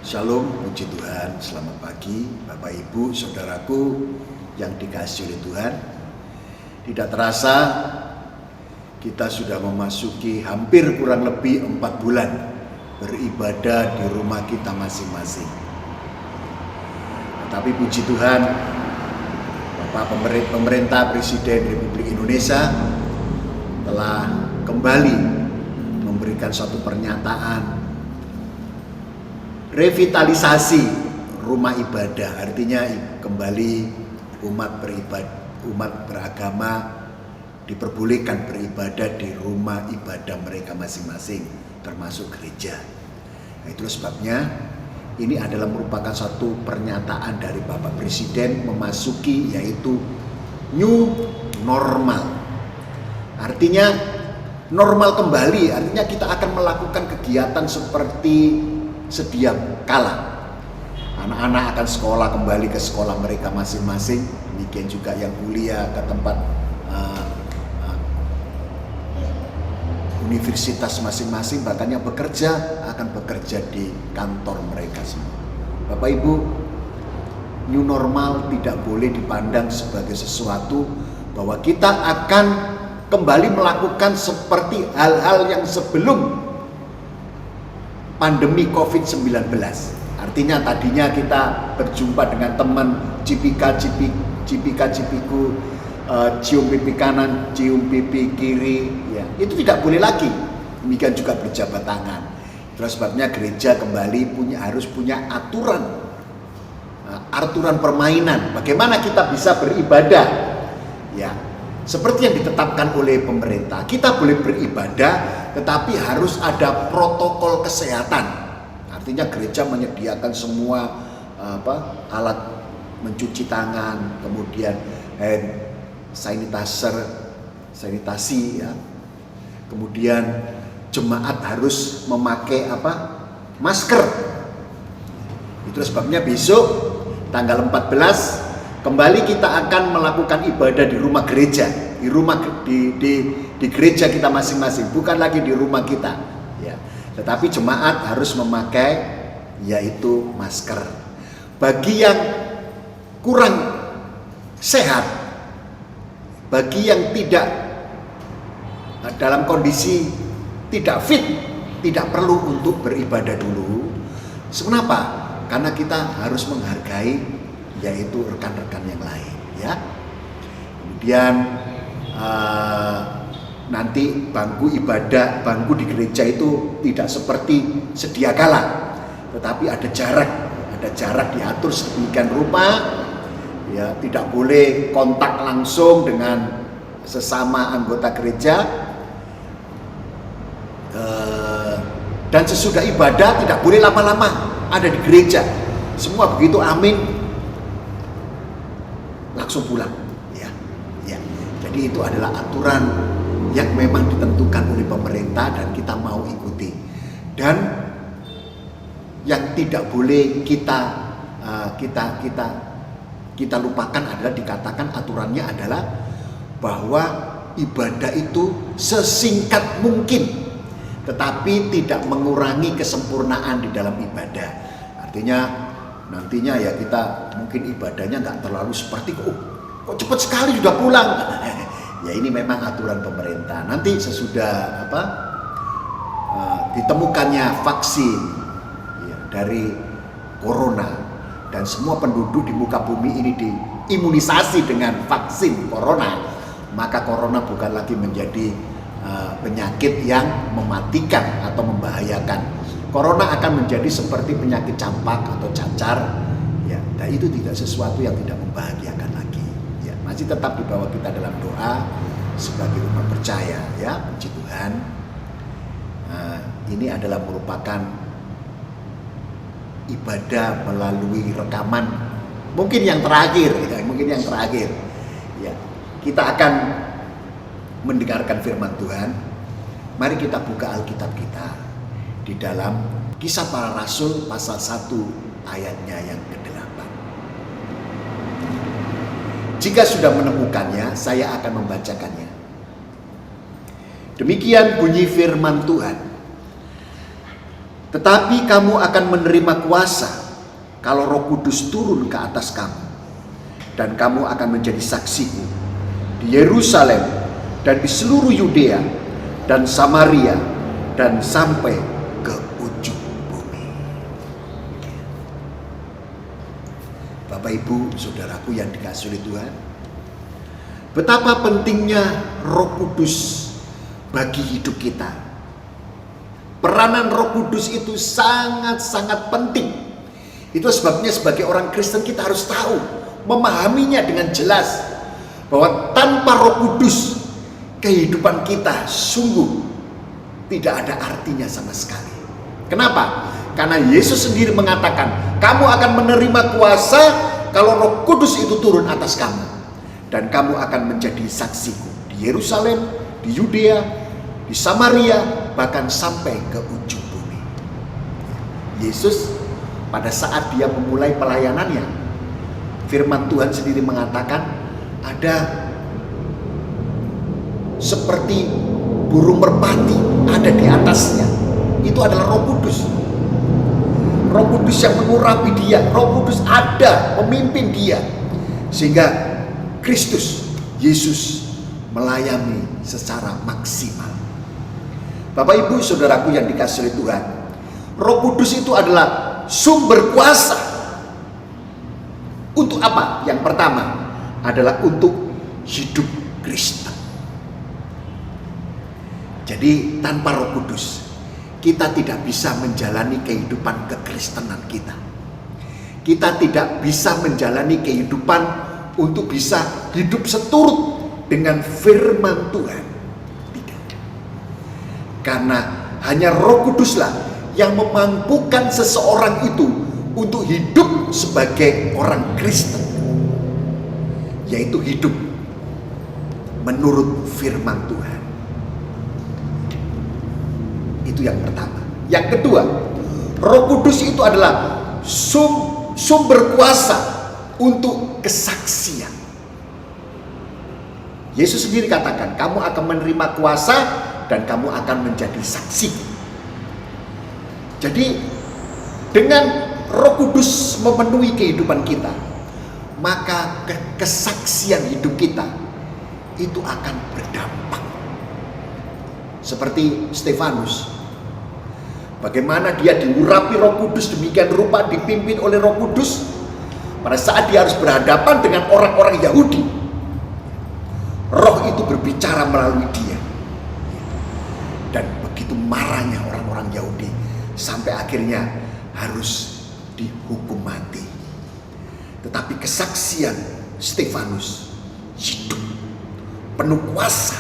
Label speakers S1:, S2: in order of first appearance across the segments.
S1: Shalom, puji Tuhan, selamat pagi Bapak Ibu, Saudaraku yang dikasihi oleh Tuhan. Tidak terasa kita sudah memasuki hampir kurang lebih 4 bulan beribadah di rumah kita masing-masing. Tetapi puji Tuhan, Bapak Pemerintah Presiden Republik Indonesia telah kembali memberikan suatu pernyataan revitalisasi rumah ibadah, artinya kembali umat beragama diperbolehkan beribadah di rumah ibadah mereka masing-masing, termasuk gereja. Nah, itulah sebabnya ini adalah merupakan satu pernyataan dari Bapak Presiden memasuki yaitu new normal. Artinya normal kembali, artinya kita akan melakukan kegiatan seperti sedia kala. Anak-anak akan sekolah kembali ke sekolah mereka masing-masing. Demikian juga yang kuliah ke tempat universitas masing-masing. Bahkan yang bekerja akan bekerja di kantor mereka semua. Bapak Ibu, new normal tidak boleh dipandang sebagai sesuatu bahwa kita akan kembali melakukan seperti hal-hal yang sebelum pandemi COVID-19. Artinya tadinya kita berjumpa dengan teman, cipika-cipiku, cium pipi kanan, cium pipi kiri, ya. Itu tidak boleh lagi. Demikian juga berjabat tangan. Terus sebabnya gereja kembali harus punya aturan permainan. Bagaimana kita bisa beribadah, ya. Seperti yang ditetapkan oleh pemerintah, kita boleh beribadah, tetapi harus ada protokol kesehatan. Artinya gereja menyediakan semua alat mencuci tangan, kemudian hand sanitasi, ya. Kemudian jemaat harus memakai masker. Itu sebabnya besok tanggal 14 kembali kita akan melakukan ibadah di rumah gereja, di gereja kita masing-masing, bukan lagi di rumah kita, ya. Tetapi jemaat harus memakai yaitu masker. Bagi yang kurang sehat, bagi yang tidak dalam kondisi tidak fit, tidak perlu untuk beribadah dulu. Kenapa? Karena kita harus menghargai yaitu rekan-rekan yang lain, ya. Kemudian nanti bangku di gereja itu tidak seperti sedia kala, tetapi ada jarak diatur sedemikian rupa, ya. Tidak boleh kontak langsung dengan sesama anggota gereja, dan sesudah ibadah tidak boleh lama-lama ada di gereja. Semua begitu amin langsung pulang, ya. Jadi itu adalah aturan yang memang ditentukan oleh pemerintah dan kita mau ikuti. Dan yang tidak boleh kita lupakan adalah dikatakan aturannya adalah bahwa ibadah itu sesingkat mungkin, tetapi tidak mengurangi kesempurnaan di dalam ibadah. Artinya nantinya ya kita mungkin ibadahnya nggak terlalu seperti kok cepat sekali sudah pulang. Ya ini memang aturan pemerintah. Nanti sesudah ditemukannya vaksin, ya, dari corona dan semua penduduk di muka bumi ini diimunisasi dengan vaksin corona, maka corona bukan lagi menjadi penyakit yang mematikan atau membahayakan. Corona akan menjadi seperti penyakit campak atau cacar, ya. Dan itu tidak sesuatu yang tidak membahagiakan lagi, ya. Masih tetap dibawa kita dalam doa sebagai umat percaya, ya. Puji Tuhan. Ini adalah merupakan ibadah melalui rekaman, mungkin yang terakhir, ya. Kita akan mendengarkan firman Tuhan. Mari kita buka Alkitab kita di dalam Kisah Para Rasul pasal 1 ayatnya yang ke-8. Jika sudah menemukannya, saya akan membacakannya. Demikian bunyi firman Tuhan. Tetapi kamu akan menerima kuasa kalau Roh Kudus turun ke atas kamu, dan kamu akan menjadi saksiku di Yerusalem dan di seluruh Yudea dan Samaria dan sampai ke ujung bumi. Bapak, Ibu, saudaraku yang dikasihi oleh Tuhan, betapa pentingnya Roh Kudus bagi hidup kita. Peranan Roh Kudus itu sangat-sangat penting. Itu sebabnya sebagai orang Kristen kita harus tahu, memahaminya dengan jelas, bahwa tanpa Roh Kudus kehidupan kita sungguh tidak ada artinya sama sekali. Kenapa? Karena Yesus sendiri mengatakan, kamu akan menerima kuasa kalau Roh Kudus itu turun atas kamu, dan kamu akan menjadi saksiku di Yerusalem, di Yudea, di Samaria, bahkan sampai ke ujung bumi. Yesus pada saat dia memulai pelayanannya, firman Tuhan sendiri mengatakan ada seperti burung merpati ada di atasnya. Itu adalah Roh Kudus. Roh Kudus yang mengurapi dia, Roh Kudus ada memimpin dia, sehingga Kristus Yesus melayani secara maksimal. Bapak, Ibu, saudaraku yang dikasihi Tuhan, Roh Kudus itu adalah sumber kuasa. Untuk apa? Yang pertama adalah untuk hidup Kristen. Jadi tanpa Roh Kudus kita tidak bisa menjalani kehidupan kekristenan kita. Kita tidak bisa menjalani kehidupan untuk bisa hidup seturut dengan firman Tuhan. Karena hanya Roh Kuduslah yang memampukan seseorang itu untuk hidup sebagai orang Kristen, yaitu hidup menurut firman Tuhan. Itu yang pertama. Yang kedua, Roh Kudus itu adalah sumber kuasa untuk kesaksian. Yesus sendiri katakan, kamu akan menerima kuasa dan kamu akan menjadi saksi. Jadi dengan Roh Kudus memenuhi kehidupan kita, maka kesaksian hidup kita itu akan berdampak. Seperti Stefanus, bagaimana dia diurapi Roh Kudus demikian rupa, dipimpin oleh Roh Kudus pada saat dia harus berhadapan dengan orang-orang Yahudi. Roh itu berbicara melalui dia. Dan begitu marahnya orang-orang Yahudi sampai akhirnya harus dihukum mati. Tetapi kesaksian Stefanus hidup penuh kuasa,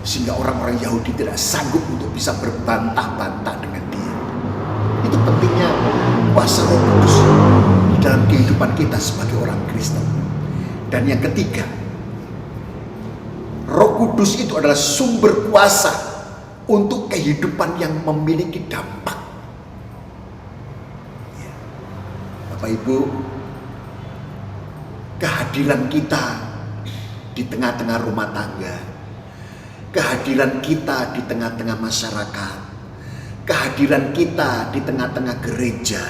S1: sehingga orang-orang Yahudi tidak sanggup untuk bisa berbantah-bantah dengan dia. Itu pentingnya kuasa Roh Kudus di dalam kehidupan kita sebagai orang Kristen. Dan yang ketiga, Roh Kudus itu adalah sumber kuasa untuk kehidupan yang memiliki dampak. Ya. Bapak, Ibu, kehadiran kita di tengah-tengah rumah tangga, kehadiran kita di tengah-tengah masyarakat, kehadiran kita di tengah-tengah gereja,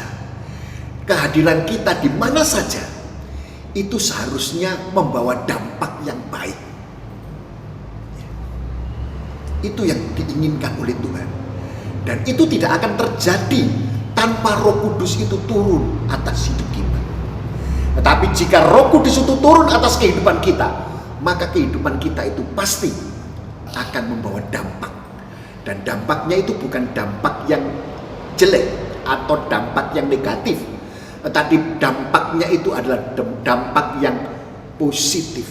S1: kehadiran kita di mana saja, itu seharusnya membawa dampak yang baik. Itu yang diinginkan oleh Tuhan. Dan itu tidak akan terjadi tanpa Roh Kudus itu turun atas hidup kita. Tetapi jika Roh Kudus itu turun atas kehidupan kita, maka kehidupan kita itu pasti akan membawa dampak. Dan dampaknya itu bukan dampak yang jelek atau dampak yang negatif, tetapi dampaknya itu adalah dampak yang positif,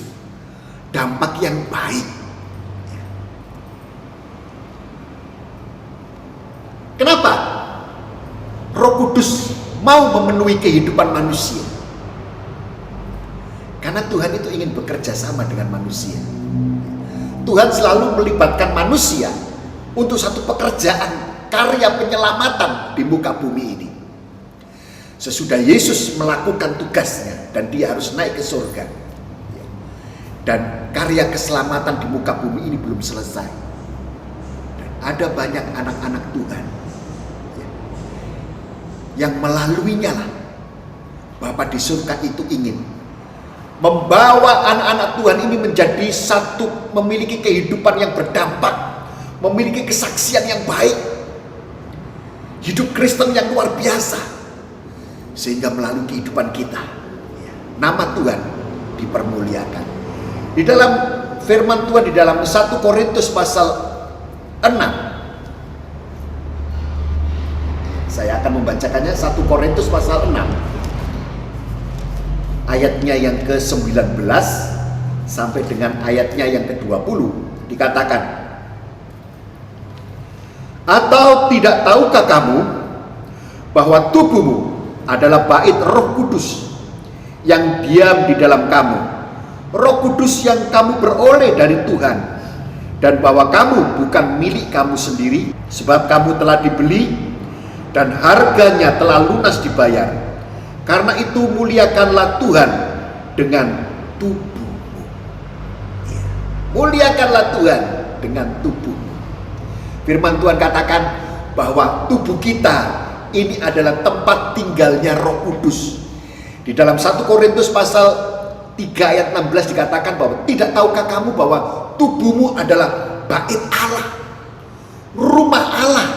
S1: dampak yang baik. Kenapa Roh Kudus mau memenuhi kehidupan manusia? Karena Tuhan itu ingin bekerja sama dengan manusia. Tuhan selalu melibatkan manusia untuk satu pekerjaan karya penyelamatan di muka bumi ini. Sesudah Yesus melakukan tugasnya dan dia harus naik ke surga, dan karya keselamatan di muka bumi ini belum selesai. Dan ada banyak anak-anak Tuhan yang melaluinya lah Bapa di surga itu ingin membawa anak-anak Tuhan ini menjadi satu, memiliki kehidupan yang berdampak, memiliki kesaksian yang baik, hidup Kristen yang luar biasa, sehingga melalui kehidupan kita nama Tuhan dipermuliakan. Di dalam firman Tuhan di dalam 1 Korintus pasal 6, saya akan membacakannya. 1 Korintus pasal 6 ayatnya yang ke-19 sampai dengan ayatnya yang ke-20 dikatakan, atau tidak tahukah kamu bahwa tubuhmu adalah bait Roh Kudus yang diam di dalam kamu, Roh Kudus yang kamu beroleh dari Tuhan, dan bahwa kamu bukan milik kamu sendiri, sebab kamu telah dibeli dan harganya telah lunas dibayar. Karena itu muliakanlah Tuhan dengan tubuhmu. Muliakanlah Tuhan dengan tubuhmu. Firman Tuhan katakan bahwa tubuh kita ini adalah tempat tinggalnya Roh Kudus. Di dalam 1 Korintus pasal 3 ayat 16 dikatakan bahwa tidak tahukah kamu bahwa tubuhmu adalah bait Allah, rumah Allah.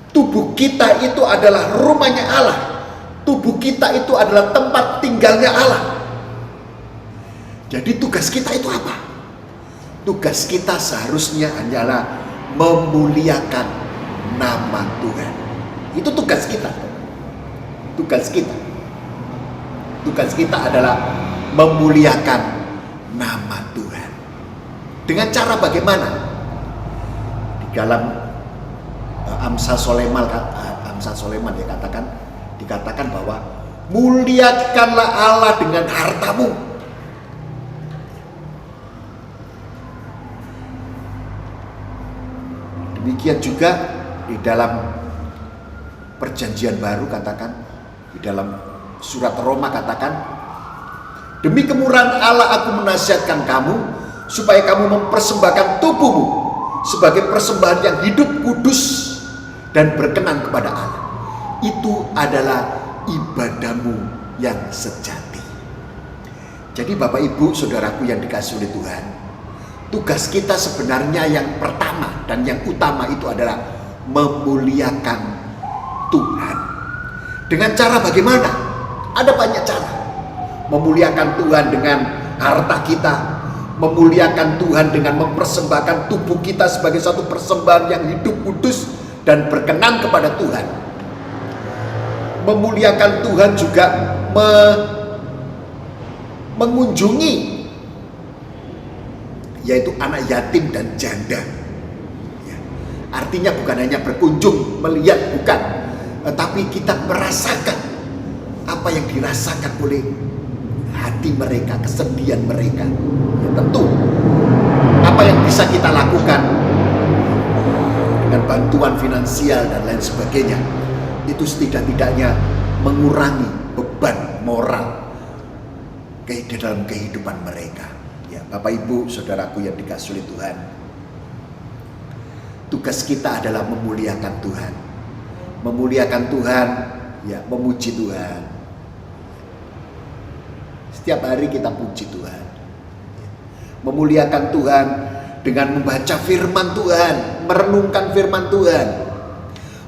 S1: Tubuh kita itu adalah rumahnya Allah. Tubuh kita itu adalah tempat tinggalnya Allah. Jadi tugas kita itu apa? Tugas kita seharusnya hanyalah memuliakan nama Tuhan. Itu tugas kita. Tugas kita. Tugas kita adalah memuliakan nama Tuhan. Dengan cara bagaimana? Di dalam Amsal Soleman dikatakan bahwa muliakanlah Allah dengan hartamu. Demikian juga di dalam Perjanjian Baru katakan, di dalam surat Roma katakan, demi kemurahan Allah aku menasihatkan kamu supaya kamu mempersembahkan tubuhmu sebagai persembahan yang hidup, kudus, dan berkenan kepada Allah. Itu adalah ibadahmu yang sejati. Jadi Bapak Ibu Saudaraku yang dikasihi oleh Tuhan, tugas kita sebenarnya yang pertama dan yang utama itu adalah memuliakan Tuhan. Dengan cara bagaimana? Ada banyak cara. Memuliakan Tuhan dengan harta kita, memuliakan Tuhan dengan mempersembahkan tubuh kita sebagai satu persembahan yang hidup, kudus, dan berkenan kepada Tuhan. Memuliakan Tuhan juga mengunjungi, yaitu anak yatim dan janda. Ya. Artinya bukan hanya berkunjung, melihat, bukan, tetapi kita merasakan apa yang dirasakan oleh hati mereka, kesedihan mereka. Ya, tentu apa yang bisa kita lakukan dengan bantuan finansial dan lain sebagainya, itu setidak-tidaknya mengurangi beban moral di dalam kehidupan mereka. Ya, Bapak Ibu Saudaraku yang dikasihi oleh Tuhan, tugas kita adalah memuliakan Tuhan. Memuliakan Tuhan, ya, memuji Tuhan. Setiap hari kita puji Tuhan. Memuliakan Tuhan dengan membaca firman Tuhan, merenungkan firman Tuhan.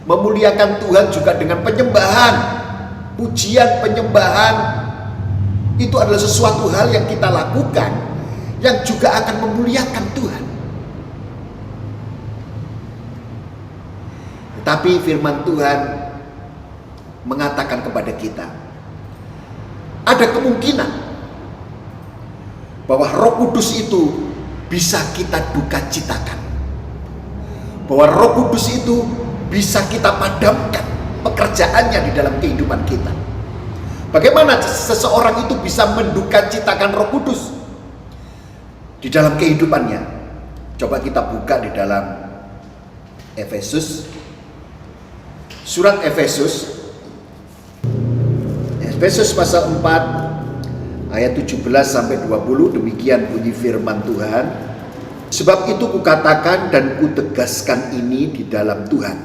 S1: Memuliakan Tuhan juga dengan penyembahan, pujian, penyembahan. Itu adalah sesuatu hal yang kita lakukan yang juga akan memuliakan Tuhan. Tetapi firman Tuhan mengatakan kepada kita, ada kemungkinan bahwa Roh Kudus itu bisa kita duka citakan, bahwa Roh Kudus itu bisa kita padamkan pekerjaannya di dalam kehidupan kita. Bagaimana seseorang itu bisa menduka citakan Roh Kudus di dalam kehidupannya? Coba kita buka di dalam Efesus, surat Efesus pasal 4 ayat 17 sampai 20. Demikian bunyi firman Tuhan. Sebab itu kukatakan dan kutegaskan ini di dalam Tuhan,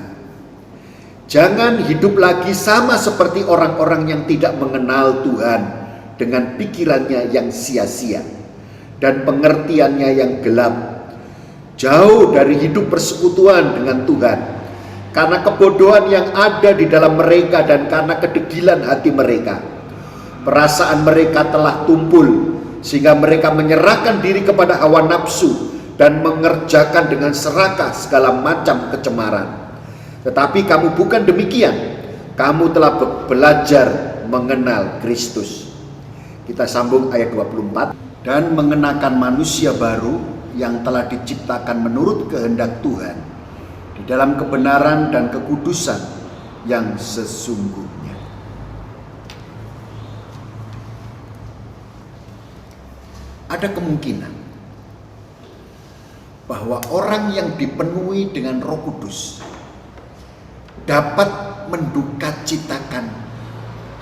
S1: Jangan hidup lagi sama seperti orang-orang yang tidak mengenal Tuhan dengan pikirannya yang sia-sia dan pengertiannya yang gelap, jauh dari hidup persekutuan dengan Tuhan, karena kebodohan yang ada di dalam mereka dan karena kedegilan hati mereka. Perasaan mereka telah tumpul sehingga mereka menyerahkan diri kepada hawa nafsu dan mengerjakan dengan serakah segala macam kecemaran. Tetapi kamu bukan demikian. Kamu telah belajar mengenal Kristus. Kita sambung ayat 24. Dan mengenakan manusia baru yang telah diciptakan menurut kehendak Tuhan di dalam kebenaran dan kekudusan yang sesungguhnya. Ada kemungkinan bahwa orang yang dipenuhi dengan Roh Kudus dapat mendukacitakan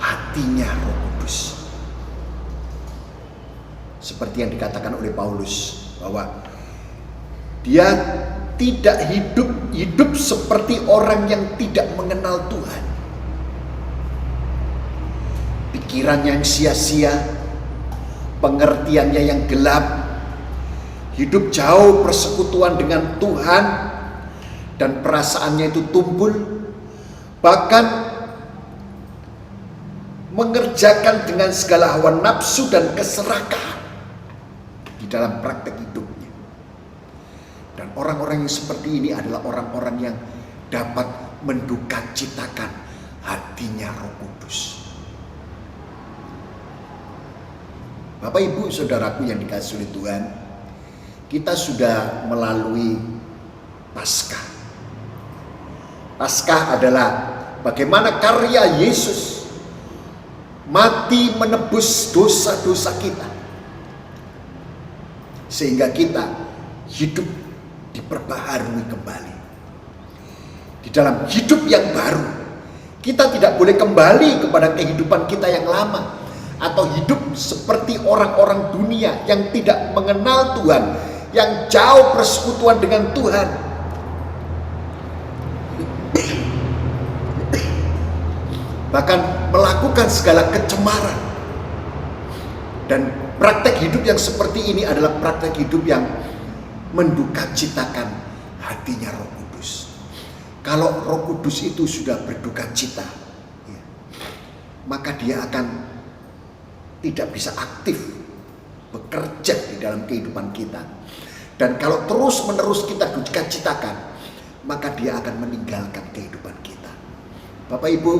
S1: hatinya Roh Kudus. Seperti yang dikatakan oleh Paulus bahwa dia tidak hidup seperti orang yang tidak mengenal Tuhan. Pikirannya yang sia-sia, pengertiannya yang gelap, hidup jauh persekutuan dengan Tuhan, dan perasaannya itu tumpul, bahkan mengerjakan dengan segala hawa nafsu dan keserakahan di dalam praktek hidupnya. Dan orang-orang yang seperti ini adalah orang-orang yang dapat mendukacitakan hatinya Roh Kudus. Bapak, Ibu, saudaraku yang dikasihi oleh Tuhan, kita sudah melalui Paskah. Paskah adalah bagaimana karya Yesus mati menebus dosa-dosa kita, sehingga kita hidup diperbaharui kembali. Di dalam hidup yang baru, kita tidak boleh kembali kepada kehidupan kita yang lama, atau hidup seperti orang-orang dunia yang tidak mengenal Tuhan, yang jauh persekutuan dengan Tuhan. Bahkan melakukan segala kecemaran. Dan praktek hidup yang seperti ini adalah praktek hidup yang mendukacitakan hatinya Roh Kudus. Kalau Roh Kudus itu sudah berduka cita, maka dia akan tidak bisa aktif bekerja di dalam kehidupan kita. Dan kalau terus-menerus kita duka citakan, maka dia akan meninggalkan kehidupan kita. Bapak, Ibu,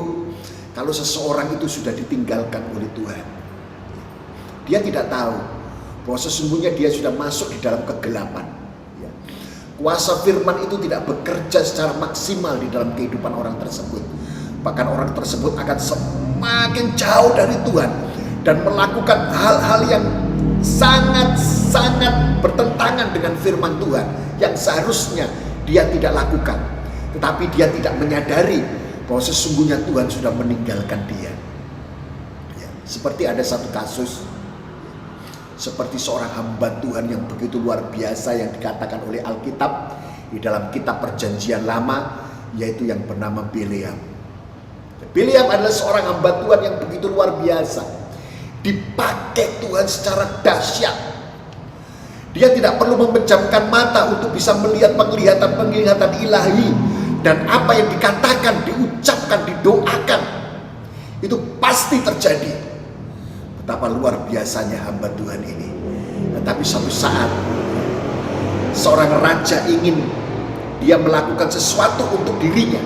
S1: kalau seseorang itu sudah ditinggalkan oleh Tuhan, dia tidak tahu bahwa sesungguhnya dia sudah masuk di dalam kegelapan. Kuasa firman itu tidak bekerja secara maksimal di dalam kehidupan orang tersebut. Bahkan orang tersebut akan semakin jauh dari Tuhan dan melakukan hal-hal yang sangat-sangat bertentangan dengan firman Tuhan yang seharusnya dia tidak lakukan. Tetapi dia tidak menyadari bahwa sesungguhnya Tuhan sudah meninggalkan dia. Seperti ada satu kasus, seperti seorang hamba Tuhan yang begitu luar biasa yang dikatakan oleh Alkitab di dalam kitab Perjanjian Lama, yaitu yang bernama Bileam. Bileam adalah seorang hamba Tuhan yang begitu luar biasa, dipakai Tuhan secara dahsyat. Dia tidak perlu memejamkan mata untuk bisa melihat penglihatan ilahi, dan apa yang dikatakan, diucapkan, didoakan itu pasti terjadi. Betapa luar biasanya hamba Tuhan ini. Tetapi suatu saat seorang raja ingin dia melakukan sesuatu untuk dirinya,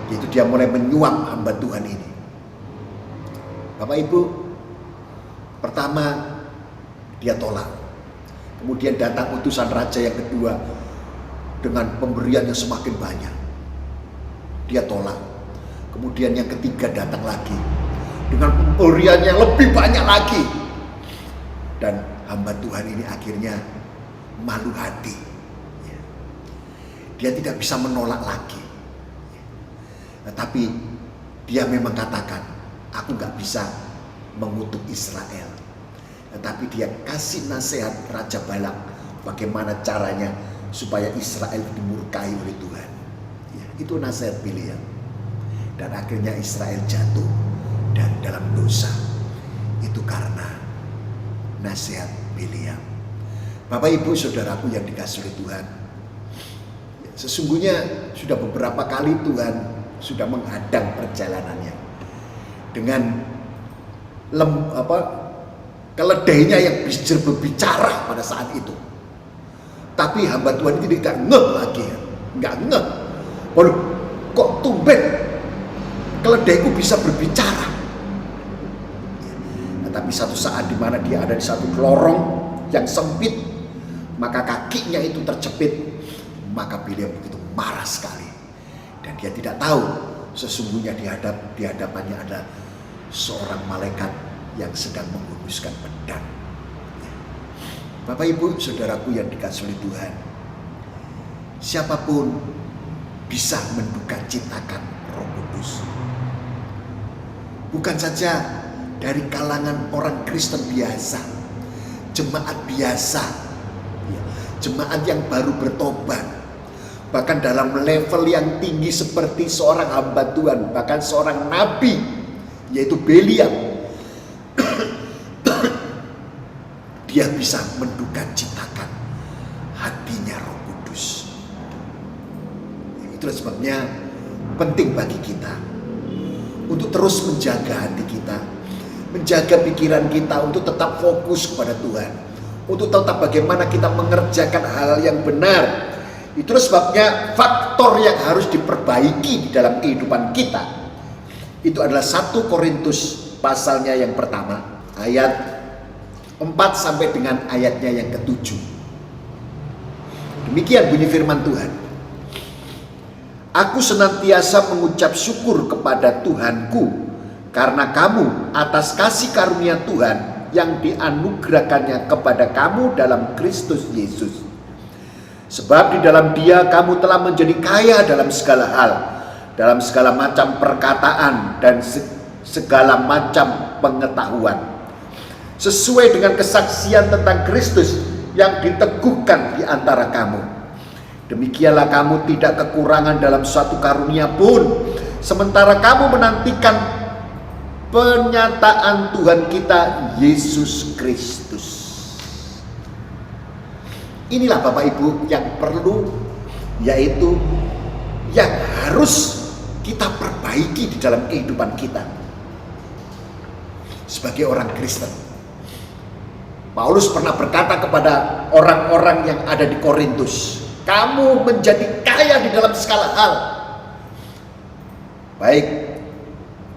S1: yaitu dia mulai menyuap hamba Tuhan ini. Bapak, Ibu, pertama dia tolak. Kemudian datang utusan raja yang kedua dengan pemberian yang semakin banyak. Dia tolak. Kemudian yang ketiga datang lagi dengan pemberian yang lebih banyak lagi. Dan hamba Tuhan ini akhirnya malu hati. Dia tidak bisa menolak lagi. Tetapi dia memang katakan, aku gak bisa mengutuk Israel. Tetapi dia kasih nasihat Raja Balak bagaimana caranya supaya Israel dimurkai oleh Tuhan. Itu nasihat Bileam. Dan akhirnya Israel jatuh dan dalam dosa. Itu karena nasihat Bileam. Bapak ibu saudaraku yang dikasihi oleh Tuhan, sesungguhnya sudah beberapa kali Tuhan sudah menghadang perjalanannya dengan keledainya yang bisa berbicara pada saat itu. Tapi hamba Tuhan ini tidak ngeh lagi, nggak ngeh. Waduh, kok tumben keledaiku bisa berbicara? Tapi satu saat di mana dia ada di satu lorong yang sempit, maka kakinya itu terjepit, maka Bileam begitu marah sekali. Dan dia tidak tahu sesungguhnya di hadapannya ada seorang malaikat yang sedang menghunuskan pedang. Bapak ibu saudaraku yang dikasihi oleh Tuhan, siapapun bisa menduka citakan Roh Kudus. Bukan saja dari kalangan orang Kristen biasa, jemaat biasa, jemaat yang baru bertobat, bahkan dalam level yang tinggi seperti seorang hamba Tuhan, bahkan seorang nabi, yaitu Bileam, dia bisa menduka citakan hatinya Roh Kudus. Itulah sebabnya penting bagi kita untuk terus menjaga hati kita, menjaga pikiran kita untuk tetap fokus kepada Tuhan, untuk tetap bagaimana kita mengerjakan hal yang benar. Itulah sebabnya faktor yang harus diperbaiki di dalam kehidupan kita itu adalah 1 Korintus pasalnya yang pertama ayat 4 sampai dengan ayatnya yang ke-7. Demikian bunyi firman Tuhan. Aku senantiasa mengucap syukur kepada Tuhanku karena kamu atas kasih karunia Tuhan yang dianugerahkannya kepada kamu dalam Kristus Yesus. Sebab di dalam Dia kamu telah menjadi kaya dalam segala hal, dalam segala macam perkataan dan segala macam pengetahuan, sesuai dengan kesaksian tentang Kristus yang diteguhkan di antara kamu. Demikianlah kamu tidak kekurangan dalam suatu karunia pun, sementara kamu menantikan penyataan Tuhan kita Yesus Kristus. Inilah Bapak Ibu yang perlu, yaitu yang harus kita perbaiki di dalam kehidupan kita sebagai orang Kristen. Paulus pernah berkata kepada orang-orang yang ada di Korintus, kamu menjadi kaya di dalam segala hal, baik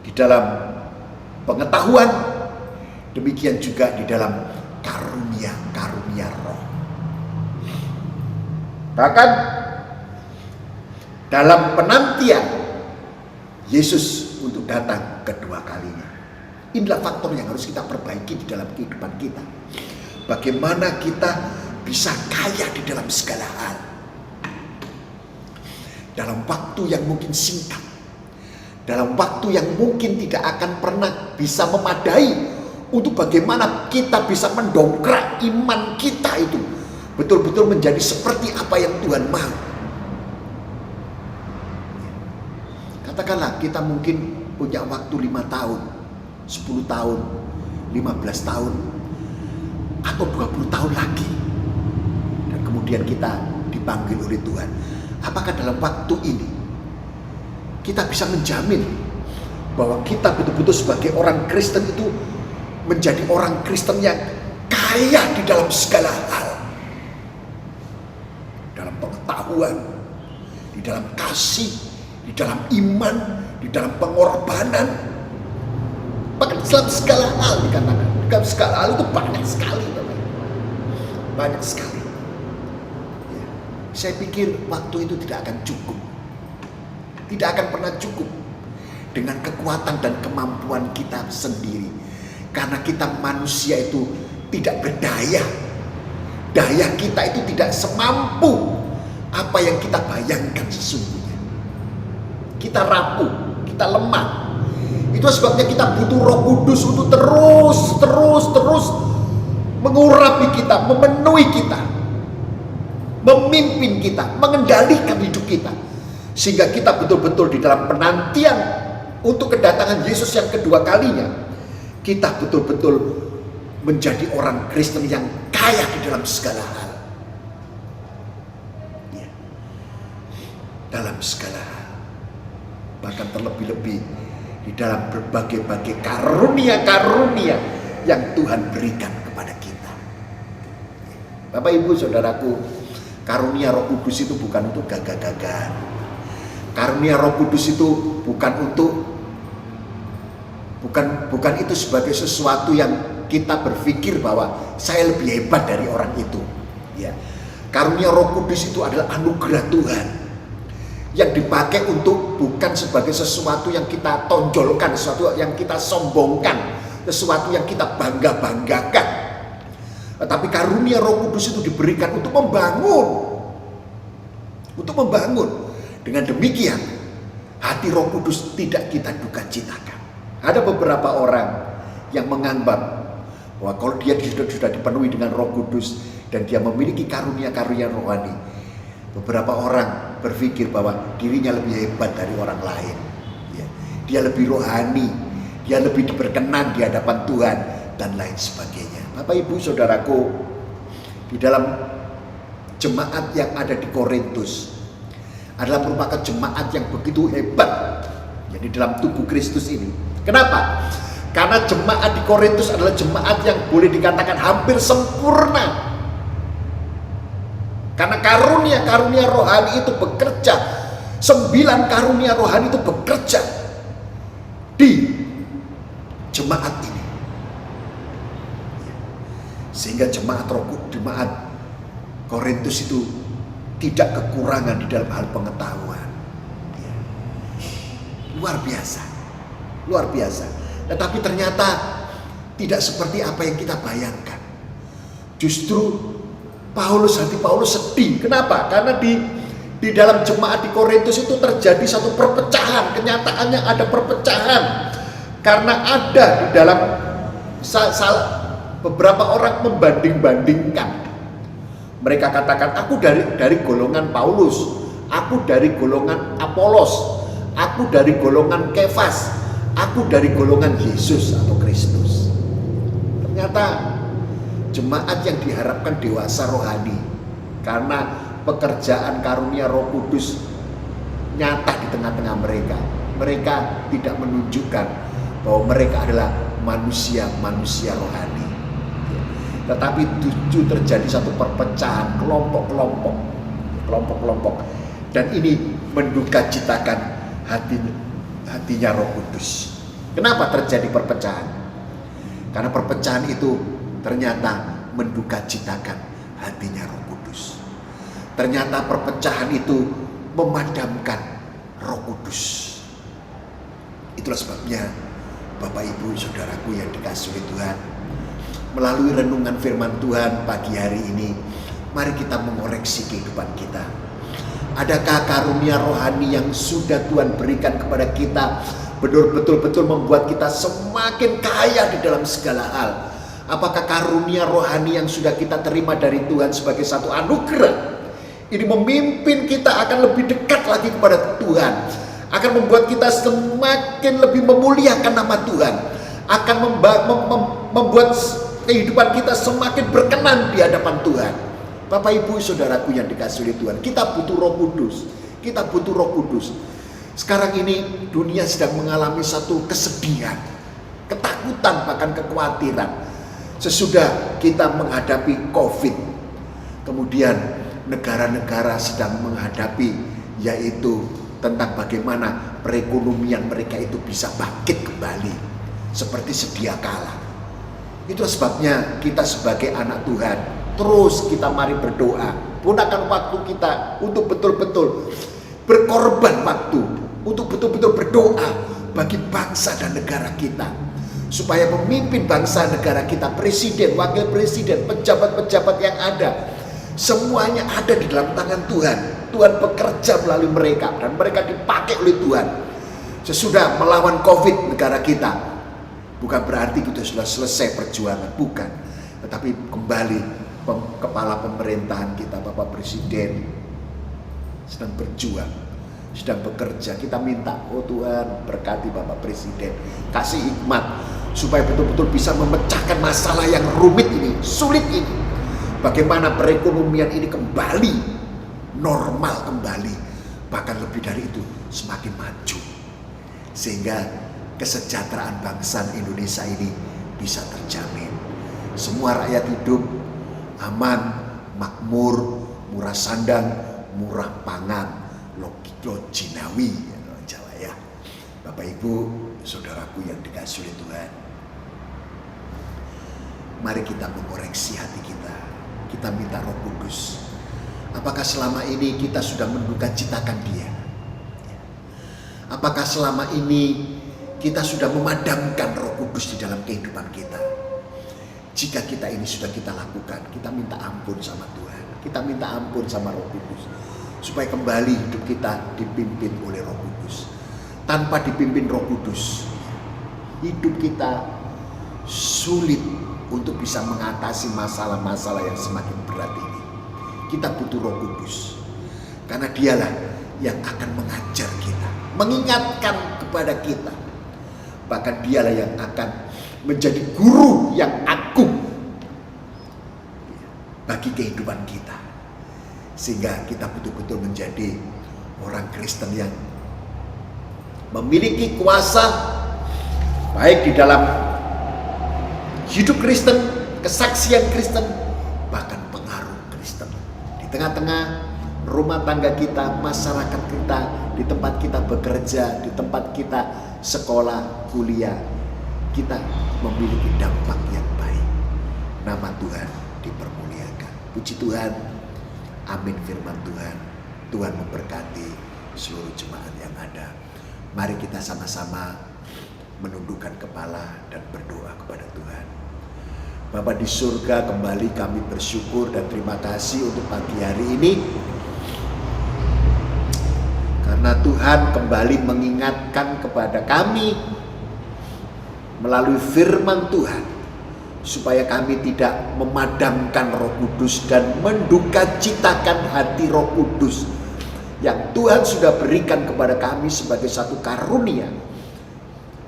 S1: di dalam pengetahuan, demikian juga di dalam karunia-karunia roh. Bahkan dalam penantian Yesus untuk datang kedua kalinya. Inilah faktor yang harus kita perbaiki di dalam kehidupan kita. Bagaimana kita bisa kaya di dalam segala hal, dalam waktu yang mungkin singkat, dalam waktu yang mungkin tidak akan pernah bisa memadai untuk bagaimana kita bisa mendongkrak iman kita itu betul-betul menjadi seperti apa yang Tuhan mau. Katakanlah kita mungkin punya waktu 5 tahun, 10 tahun, 15 tahun, atau 20 tahun lagi, dan kemudian kita dipanggil oleh Tuhan. Apakah dalam waktu ini kita bisa menjamin bahwa kita betul-betul sebagai orang Kristen itu menjadi orang Kristen yang kaya di dalam segala hal, dalam pengetahuan, di dalam kasih, di dalam iman, di dalam pengorbanan, bahkan dalam segala hal dikatakan. Dalam segala hal itu banyak sekali, banyak sekali. Ya, saya pikir waktu itu tidak akan cukup, tidak akan pernah cukup dengan kekuatan dan kemampuan kita sendiri, karena kita manusia itu tidak berdaya. Daya kita itu tidak semampu apa yang kita bayangkan sesungguhnya. Kita rapuh, kita lemah. Itu sebabnya kita butuh Roh Kudus untuk terus mengurapi kita, memenuhi kita, memimpin kita, mengendalikan hidup kita, Sehingga kita betul-betul di dalam penantian untuk kedatangan Yesus yang kedua kalinya, kita betul-betul menjadi orang Kristen yang kaya di dalam segala hal. Ya. Dalam segala hal. Bahkan terlebih-lebih di dalam berbagai-bagai karunia-karunia yang Tuhan berikan kepada kita. Bapak Ibu Saudaraku, karunia Roh Kudus itu bukan untuk gagah-gagahan. Karunia Roh Kudus itu bukan itu sebagai sesuatu yang kita berpikir bahwa saya lebih hebat dari orang itu. Ya. Karunia Roh Kudus itu adalah anugerah Tuhan yang dipakai untuk bukan sebagai sesuatu yang kita tonjolkan, sesuatu yang kita sombongkan, sesuatu yang kita bangga-banggakan. Tetapi karunia Roh Kudus itu diberikan untuk membangun. Untuk membangun. Dengan demikian, hati Roh Kudus tidak kita duka citakan. Ada beberapa orang yang menganggap bahwa kalau dia sudah dipenuhi dengan Roh Kudus dan dia memiliki karunia-karunia rohani, beberapa orang berpikir bahwa dirinya lebih hebat dari orang lain. Ya. Dia lebih rohani, dia lebih diberkenan di hadapan Tuhan dan lain sebagainya. Bapak Ibu Saudaraku, di dalam jemaat yang ada di Korintus adalah merupakan jemaat yang begitu hebat, jadi dalam tubuh Kristus ini. Kenapa? Karena jemaat di Korintus adalah jemaat yang boleh dikatakan hampir sempurna. Karena karunia-karunia rohani itu bekerja. 9 karunia rohani itu bekerja di jemaat ini. Sehingga jemaat Korintus itu tidak kekurangan di dalam hal pengetahuan. Luar biasa. Luar biasa. Tetapi ternyata tidak seperti apa yang kita bayangkan. Justru hati Paulus sedih. Kenapa? Karena di dalam jemaat di Korintus itu terjadi satu perpecahan. Kenyataannya ada perpecahan. Karena ada di dalam beberapa orang membanding-bandingkan. Mereka katakan, aku dari golongan Paulus, aku dari golongan Apolos, aku dari golongan Kefas, aku dari golongan Yesus atau Kristus. Ternyata jemaat yang diharapkan dewasa rohani karena pekerjaan karunia Roh Kudus nyata di tengah-tengah mereka. Mereka tidak menunjukkan bahwa mereka adalah manusia-manusia rohani. Tetapi justru terjadi satu perpecahan, kelompok-kelompok. Dan ini menduka citakan hatinya Roh Kudus. Kenapa terjadi perpecahan? Karena perpecahan itu ternyata menduka citakan hatinya Roh Kudus. Ternyata perpecahan itu memadamkan Roh Kudus. Itulah sebabnya Bapak Ibu Saudaraku yang dikasihi Tuhan, melalui renungan firman Tuhan pagi hari ini, mari kita mengoreksi kehidupan kita. Adakah karunia rohani yang sudah Tuhan berikan kepada kita betul-betul membuat kita semakin kaya di dalam segala hal? Apakah karunia rohani yang sudah kita terima dari Tuhan sebagai satu anugerah ini memimpin kita akan lebih dekat lagi kepada Tuhan, akan membuat kita semakin lebih memuliakan nama Tuhan, akan membuat kehidupan kita semakin berkenan di hadapan Tuhan. Bapak Ibu Saudaraku yang dikasihi Tuhan, kita butuh Roh Kudus. Kita butuh Roh Kudus. Sekarang ini dunia sedang mengalami satu kesedihan, ketakutan, bahkan kekhawatiran. Sesudah kita menghadapi COVID, kemudian negara-negara sedang menghadapi yaitu tentang bagaimana perekonomian mereka itu bisa bangkit kembali seperti sedia kala. Itulah sebabnya kita sebagai anak Tuhan terus kita mari berdoa, gunakan waktu kita untuk betul-betul berkorban waktu, untuk betul-betul berdoa bagi bangsa dan negara kita, supaya pemimpin bangsa negara kita, presiden, wakil presiden, pejabat-pejabat yang ada, semuanya ada di dalam tangan Tuhan. Tuhan bekerja melalui mereka dan mereka dipakai oleh Tuhan. Sesudah melawan COVID negara kita, bukan berarti kita sudah selesai perjuangan, bukan. Tetapi kembali kepala pemerintahan kita, Bapak Presiden sedang berjuang sedang bekerja. Kita minta, oh Tuhan berkati Bapak Presiden, kasih hikmat supaya betul-betul bisa memecahkan masalah yang rumit ini, sulit ini. Bagaimana perekonomian ini kembali normal kembali, bahkan lebih dari itu semakin maju, sehingga kesejahteraan bangsa Indonesia ini bisa terjamin. Semua rakyat hidup aman, makmur, murah sandang, murah pangan, loginawi, orang Jawa ya. Bapak Ibu, saudaraku yang dikasihi oleh Tuhan, mari kita mengoreksi hati kita. Kita minta Roh Kudus. Apakah selama ini kita sudah menduga citakan Dia? Apakah selama ini kita sudah memadamkan Roh Kudus di dalam kehidupan kita? Jika kita ini sudah kita lakukan, kita minta ampun sama Tuhan. Kita minta ampun sama Roh Kudus, supaya kembali hidup kita dipimpin oleh Roh Kudus. Tanpa dipimpin Roh Kudus, hidup kita sulit untuk bisa mengatasi masalah-masalah yang semakin berat ini. Kita butuh Roh Kudus, karena Dialah yang akan mengajar kita, mengingatkan kepada kita. Bahkan Dialah yang akan menjadi guru yang agung bagi kehidupan kita, sehingga kita betul-betul menjadi orang Kristen yang memiliki kuasa baik di dalam hidup Kristen, kesaksian Kristen, bahkan pengaruh Kristen di tengah-tengah rumah tangga kita, masyarakat kita, di tempat kita bekerja, di tempat kita sekolah, kuliah. Kita memiliki dampak yang baik. Nama Tuhan dipermuliakan. Puji Tuhan. Amin firman Tuhan. Tuhan memberkati seluruh jemaat yang ada. Mari kita sama-sama menundukkan kepala dan berdoa kepada Tuhan. Bapa di surga, kembali kami bersyukur dan terima kasih untuk pagi hari ini, karena Tuhan kembali mengingatkan kepada kami melalui firman Tuhan, supaya kami tidak memadamkan Roh Kudus dan mendukacitakan hati Roh Kudus yang Tuhan sudah berikan kepada kami sebagai satu karunia,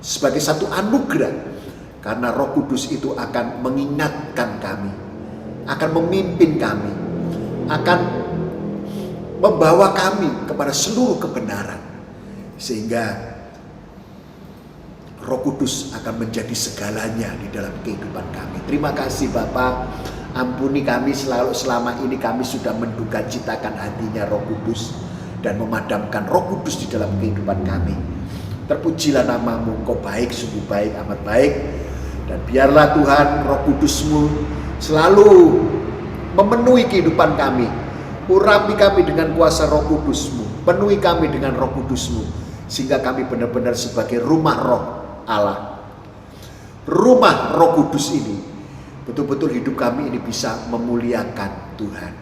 S1: sebagai satu anugerah. Karena Roh Kudus itu akan mengingatkan kami, akan memimpin kami, akan membawa kami kepada seluruh kebenaran, sehingga Roh Kudus akan menjadi segalanya di dalam kehidupan kami. Terima kasih Bapa, ampuni kami selama ini kami sudah mendukacitakan hatinya Roh Kudus dan memadamkan Roh Kudus di dalam kehidupan kami. Terpujilah namamu, Engkau baik, sungguh baik, amat baik. Dan biarlah Tuhan Roh Kudus-Mu selalu memenuhi kehidupan kami. Urapi kami dengan kuasa Roh Kudus-Mu, penuhi kami dengan Roh Kudus-Mu, sehingga kami benar-benar sebagai rumah Roh Allah, rumah Roh Kudus ini, betul-betul hidup kami ini bisa memuliakan Tuhan,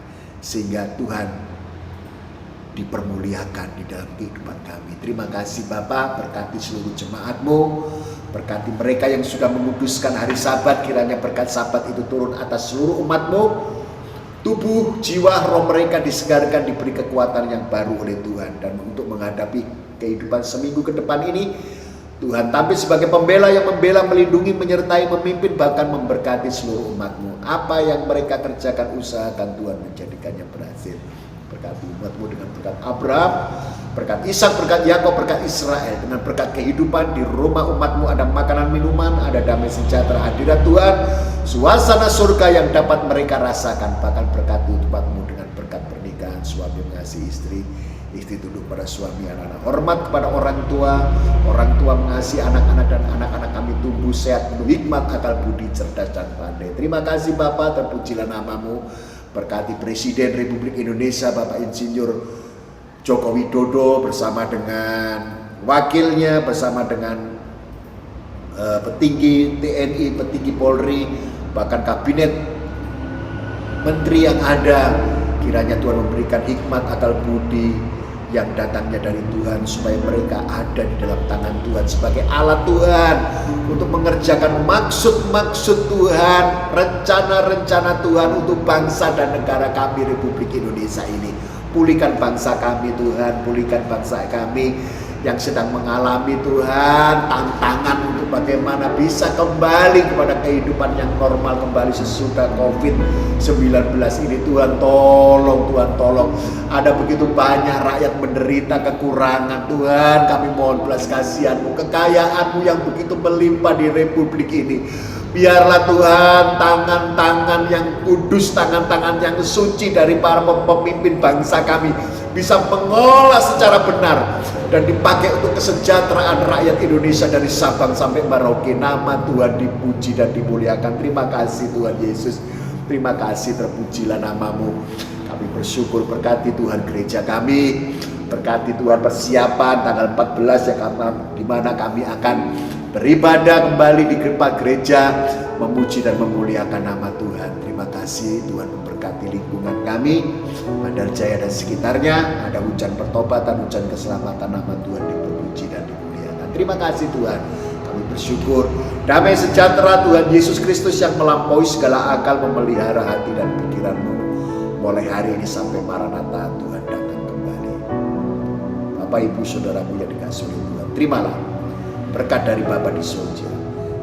S1: sehingga Tuhan dipermuliakan di dalam kehidupan kami. Terima kasih Bapa, berkati seluruh jemaat-Mu, berkati mereka yang sudah menguduskan hari Sabat, kiranya berkat Sabat itu turun atas seluruh umat-Mu. Tubuh, jiwa, roh mereka disegarkan, diberi kekuatan yang baru oleh Tuhan. Dan untuk menghadapi kehidupan seminggu ke depan ini, Tuhan tampil sebagai pembela yang membela, melindungi, menyertai, memimpin, bahkan memberkati seluruh umat-Mu. Apa yang mereka kerjakan, usahakan Tuhan menjadikannya berhasil. Berkati umat-Mu dengan berkat Abraham, berkat Ishak, berkat Yakub, berkat Israel, dengan berkat kehidupan di rumah umat-Mu ada makanan minuman, ada damai sejahtera hadirat Tuhan, suasana surga yang dapat mereka rasakan. Bahkan berkati umat-Mu dengan berkat pernikahan, suami mengasihi istri, istri tunduk pada suami, anak-anak hormat kepada orang tua mengasihi anak-anak, dan anak-anak kami tumbuh sehat, penuh hikmat, akal budi, cerdas dan pandai. Terima kasih Bapa, terpujilah namamu. Berkati Presiden Republik Indonesia Bapak Insinyur Joko Widodo bersama dengan wakilnya, bersama dengan petinggi TNI, petinggi Polri, bahkan kabinet menteri yang ada. Kiranya Tuhan memberikan hikmat, akal budi yang datangnya dari Tuhan, supaya mereka ada di dalam tangan Tuhan sebagai alat Tuhan untuk mengerjakan maksud-maksud Tuhan, rencana-rencana Tuhan untuk bangsa dan negara kami Republik Indonesia ini. Pulihkan bangsa kami Tuhan, pulihkan bangsa kami yang sedang mengalami Tuhan tantangan untuk bagaimana bisa kembali kepada kehidupan yang normal kembali sesudah COVID-19 ini. Tuhan tolong, Tuhan tolong. Ada begitu banyak rakyat menderita kekurangan Tuhan, kami mohon belas kasihan-Mu, kekayaan-Mu yang begitu melimpah di republik ini. Biarlah Tuhan tangan-tangan yang kudus, tangan-tangan yang suci dari para pemimpin bangsa kami bisa mengolah secara benar dan dipakai untuk kesejahteraan rakyat Indonesia dari Sabang sampai Merauke. Nama Tuhan dipuji dan dimuliakan. Terima kasih Tuhan Yesus. Terima kasih, terpujilah nama-Mu. Kami bersyukur, berkati Tuhan gereja kami. Berkati Tuhan persiapan tanggal 14 yang di mana kami akan beribadah kembali di gerbang gereja, memuji dan memuliakan nama Tuhan. Terima kasih Tuhan memberkati lingkungan kami, Bandar Jaya dan sekitarnya. Ada hujan pertobatan, hujan keselamatan, nama Tuhan dipuji dan dimuliakan. Terima kasih Tuhan. Kami bersyukur. Damai sejahtera Tuhan Yesus Kristus yang melampaui segala akal memelihara hati dan pikiranmu mulai hari ini sampai Maranatha Tuhan datang kembali. Bapak Ibu Saudaraku yang dikasihi Tuhan, terimalah berkat dari Bapa di surga,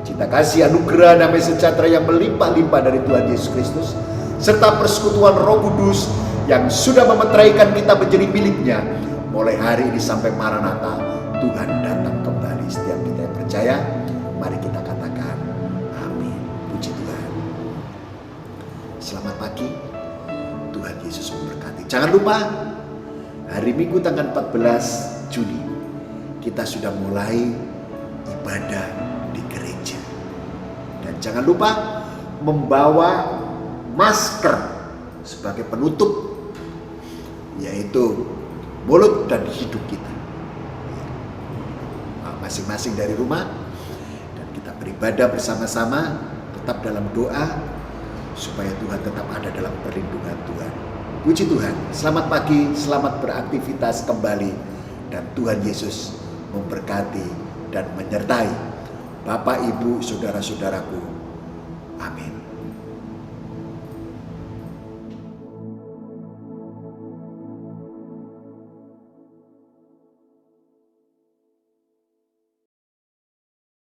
S1: cinta kasih anugerah damai sejahtera yang melimpah-limpah dari Tuhan Yesus Kristus, serta persekutuan Roh Kudus yang sudah memeteraikan kita menjadi miliknya mulai hari ini sampai Maranatha Tuhan datang kembali. Setiap kita yang percaya, mari kita katakan amin. Puji Tuhan. Selamat pagi, Tuhan Yesus memberkati. Jangan lupa hari Minggu tanggal 14 Juni kita sudah mulai ibadah di gereja. Dan jangan lupa membawa masker sebagai penutup, yaitu mulut dan hidung kita. Masing-masing dari rumah, dan kita beribadah bersama-sama, tetap dalam doa supaya Tuhan tetap ada dalam perlindungan Tuhan. Puji Tuhan. Selamat pagi, selamat beraktivitas kembali, dan Tuhan Yesus memberkati dan menyertai Bapak, Ibu, saudara-saudaraku. Amin.